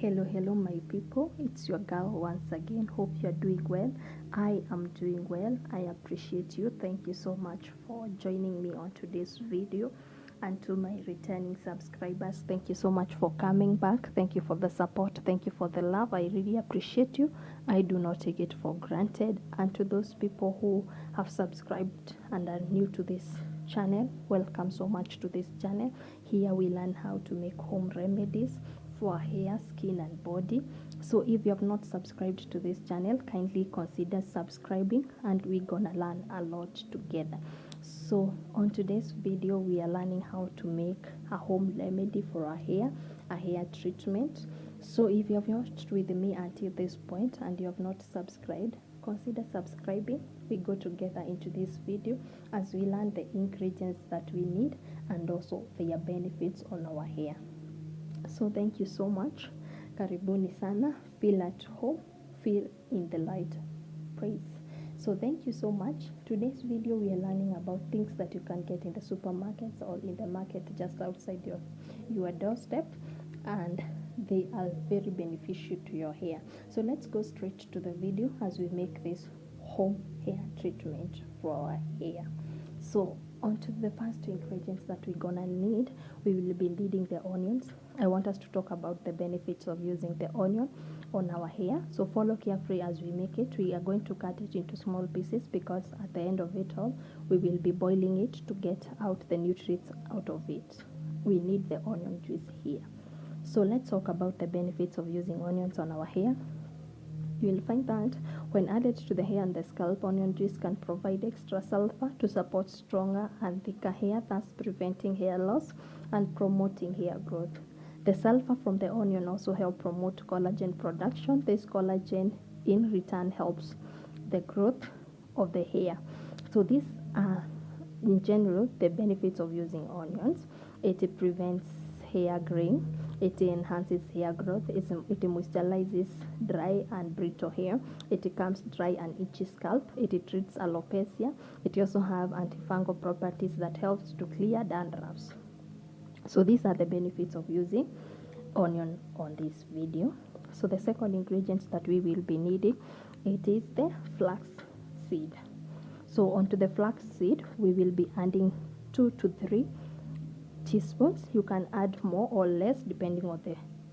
Hello, my people. It's your girl once again. Hope you're doing well. I am doing well. I appreciate you. Thank you so much for joining me on today's video. And to my returning subscribers, thank you so much for coming back. Thank you for the support. Thank you for the love. I really appreciate you. I do not take it for granted. And to those people who have subscribed and are new to this channel, welcome so much to this channel. Here we learn how to make home remedies for hair, skin and body. So if you have not subscribed to this channel, kindly consider subscribing, and we're gonna learn a lot together. So on today's video, we are learning how to make a home remedy for our hair, a hair treatment. So if you have watched with me until this point and you have not subscribed, consider subscribing. We go together into this video as we learn the ingredients that we need and also their benefits on our hair. So thank you so much. Karibuni sana. Feel at home. Feel in the light. Praise. So thank you so much. Today's video we are learning about things that you can get in the supermarkets or in the market just outside your doorstep, and they are very beneficial to your hair. So let's go straight to the video as we make this home hair treatment for our hair. So onto the first ingredients that we're gonna need. We will be needing the onions. I want us to talk about the benefits of using the onion on our hair. So follow carefully as we make it. We are going to cut it into small pieces because at the end of it all, we will be boiling it to get out the nutrients out of it. We need the onion juice here. So let's talk about the benefits of using onions on our hair. You will find that when added to the hair and the scalp, onion juice can provide extra sulfur to support stronger and thicker hair, thus preventing hair loss and promoting hair growth. The sulfur from the onion also helps promote collagen production. This collagen in return helps the growth of the hair. So these are in general the benefits of using onions. It prevents hair graying. It enhances hair growth. It moisturizes dry and brittle hair. It calms dry and itchy scalp. It treats alopecia. It also has antifungal properties that helps to clear dandruffs. So these are the benefits of using onion on this video. So the second ingredient that we will be needing, it is the flax seed. So onto the flax seed, we will be adding 2 to 3 teaspoons. You can add more or less depending on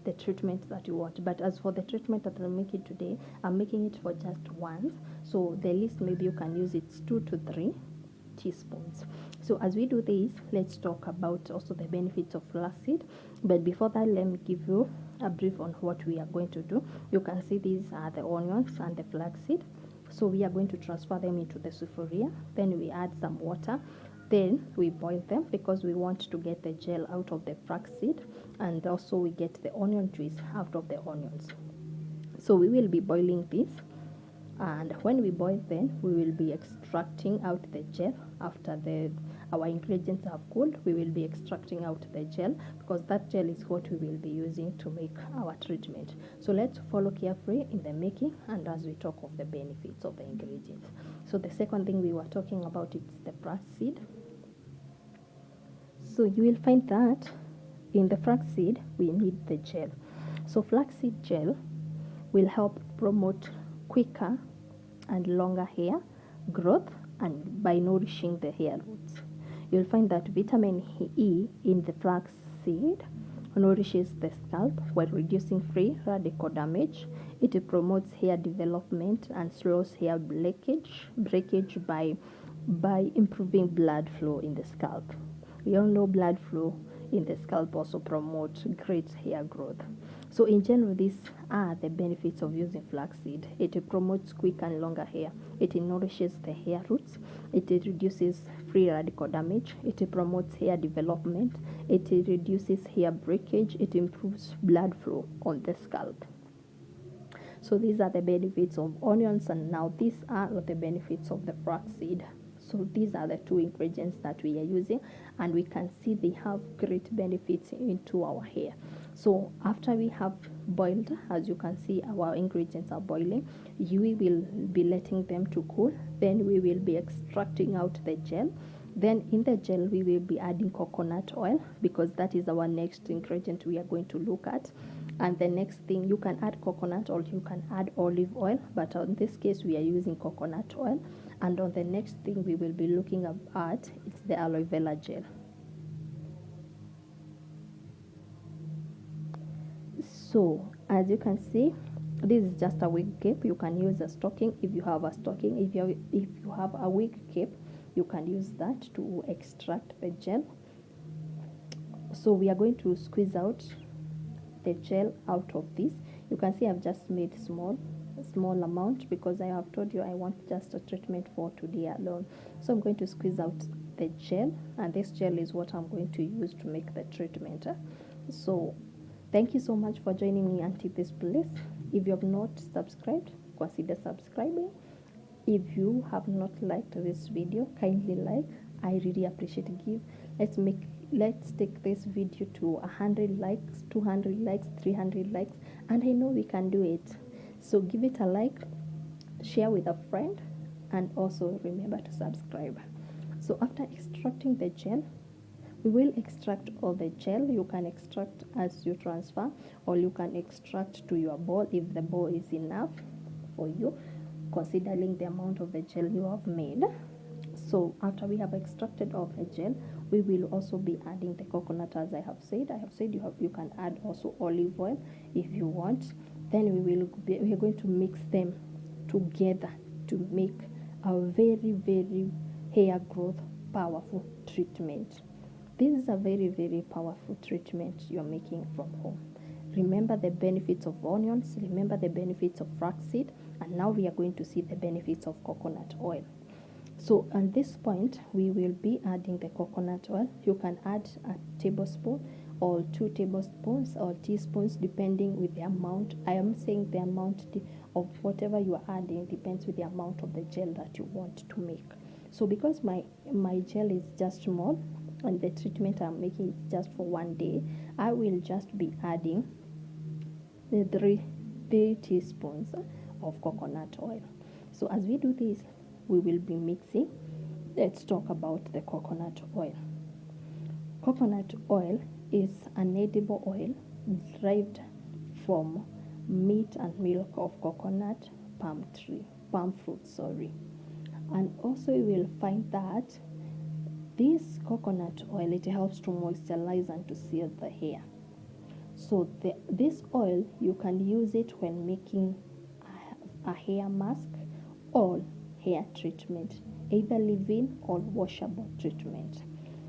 the treatment that you want, but as for the treatment that I'm making today, I'm making it for just once, so the least maybe you can use it 2 to 3 teaspoons. So as we do this, let's talk about also the benefits of flaxseed. But before that, let me give you a brief on what we are going to do. You can see these are the onions and the flaxseed. So we are going to transfer them into the sufuria. Then we add some water. Then we boil them because we want to get the gel out of the flaxseed, and also we get the onion juice out of the onions. So we will be boiling this, and when we boil, then we will be extracting out the gel. After our ingredients have cooled, we will be extracting out the gel because that gel is what we will be using to make our treatment. So let's follow carefully in the making and as we talk of the benefits of the ingredients. So the second thing we were talking about is the flaxseed. So you will find that in the flaxseed we need the gel. So flaxseed gel will help promote quicker and longer hair growth and by nourishing the hair roots. You'll find that vitamin E in the flaxseed nourishes the scalp while reducing free radical damage. It promotes hair development and slows hair breakage by improving blood flow in the scalp. We all know blood flow in the scalp also promotes great hair growth. So in general, these are the benefits of using flaxseed. It promotes quick and longer hair. It nourishes the hair roots. It reduces free radical damage. It promotes hair development. It reduces hair breakage. It improves blood flow on the scalp. So these are the benefits of onions, and now these are the benefits of the flaxseed. So these are the two ingredients that we are using, and we can see they have great benefits into our hair. So after we have boiled, as you can see our ingredients are boiling, we will be letting them to cool. Then we will be extracting out the gel. Then in the gel we will be adding coconut oil because that is our next ingredient we are going to look at. And the next thing, you can add coconut or you can add olive oil, but in this case we are using coconut oil. And on the next thing we will be looking at, it's the aloe vera gel. So as you can see, this is just a wig cape. You can use a stocking if you have a stocking. If you have a wig cape, you can use that to extract the gel. So we are going to squeeze out the gel out of this. You can see I've just made a small amount because I have told you I want just a treatment for today alone. So I'm going to squeeze out the gel, and this gel is what I'm going to use to make the treatment. So thank you so much for joining me until this place. If you have not subscribed, consider subscribing. If you have not liked this video, kindly like. I really appreciate it. Let's take this video to 100 likes, 200 likes, 300 likes, and I know we can do it. So give it a like, share with a friend, and also remember to subscribe. So after extracting the gel, we will extract all the gel. You can extract as you transfer, or you can extract to your bowl if the bowl is enough for you, considering the amount of the gel you have made. So after we have extracted all the gel, we will also be adding the coconut. As I have said you can add also olive oil if you want. Then we are going to mix them together to make a very hair growth powerful treatment. This is a very powerful treatment you're making from home. Remember the benefits of onions, remember the benefits of flaxseed, and now we are going to see the benefits of coconut oil. So at this point, we will be adding the coconut oil. You can add a tablespoon or 2 tablespoons or teaspoons depending with the amount. I am saying the amount of whatever you are adding depends with the amount of the gel that you want to make. So because my gel is just small and the treatment I'm making is just for one day, I will just be adding the 3 teaspoons of coconut oil. So as we do this, we will be mixing. Let's talk about the coconut oil. Coconut oil is an edible oil derived from meat and milk of coconut palm fruit. And also you will find that this coconut oil, it helps to moisturize and to seal the hair. So this oil, you can use it when making a hair mask or hair treatment, either leave-in or washable treatment.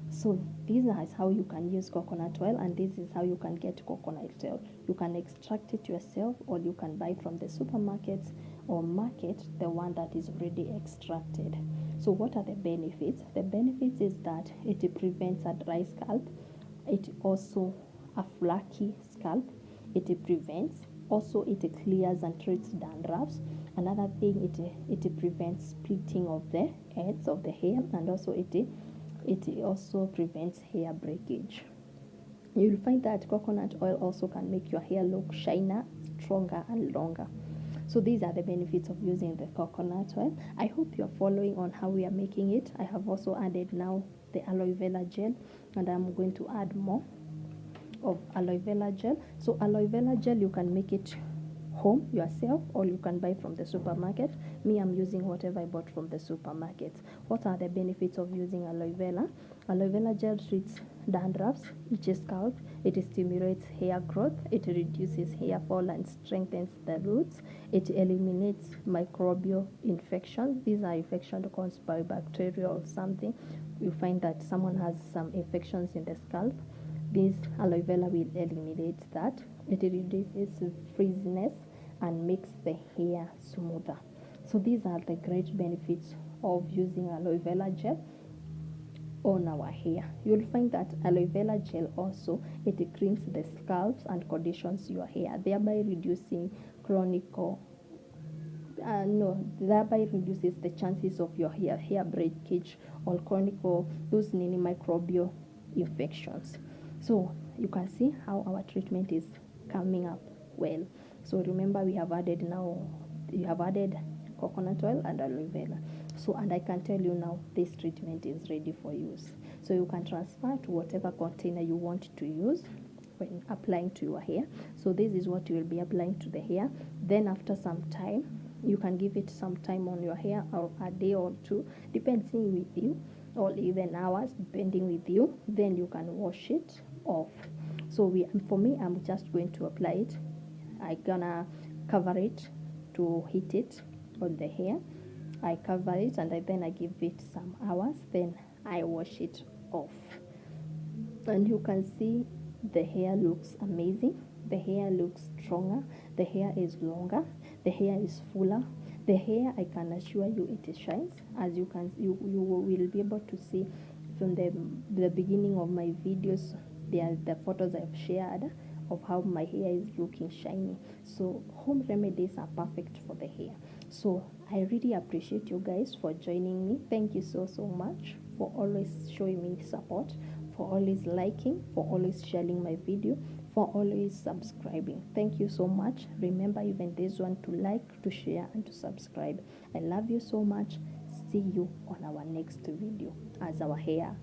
So this is how you can use coconut oil, and this is how you can get coconut oil. You can extract it yourself, or you can buy from the supermarkets or market the one that is already extracted. So what are the benefits? The benefits is that it prevents a dry scalp. It also a flaky scalp. It prevents. Also, it clears and treats dandruffs. Another thing, it prevents splitting of the ends of the hair, and also it also prevents hair breakage. You'll find that coconut oil also can make your hair look shinier, stronger, and longer. So these are the benefits of using the coconut oil. I hope you're following on how we are making it. I have also added now the aloe vera gel, and I'm going to add more of aloe vera gel. So aloe vera gel, you can make it home yourself, or you can buy from the supermarket. Me, I'm using whatever I bought from the supermarket. What are the benefits of using aloe vera? Aloe vera gel treats dandruffs, itchy scalp, it stimulates hair growth, it reduces hair fall and strengthens the roots, it eliminates microbial infections. These are infections caused by bacteria or something. You find that someone has some infections in the scalp. This aloe vera will eliminate that. It reduces frizziness and makes the hair smoother. So these are the great benefits of using aloe vera gel on our hair. You'll find that aloe vera gel also, it cleans the scalp and conditions your hair, thereby reducing thereby reduces the chances of your hair breakage or chronic those microbial infections. So you can see how our treatment is coming up well. So remember, you have added coconut oil and aloe vera. So, and I can tell you now, this treatment is ready for use. So you can transfer to whatever container you want to use. when applying to your hair. So this is what you will be applying to the hair. Then after some time, you can give it some time on your hair, or a day or two, depending with you, or even hours depending with you. Then you can wash it off. So for me, I'm just going to apply it. I'm gonna cover it to heat it on the hair. I cover it, and then I give it some hours, then I wash it off. And you can see the hair looks amazing, the hair looks stronger, the hair is longer, the hair is fuller. The hair, I can assure you, it shines. As you will be able to see from the beginning of my videos, the photos I've shared of how my hair is looking shiny. So home remedies are perfect for the hair. So I really appreciate you guys for joining me. Thank you so much for always showing me support, for always liking, for always sharing my video, for always subscribing. Thank you so much. Remember, even this one, to like, to share, and to subscribe. I love you so much. See you on our next video as our hair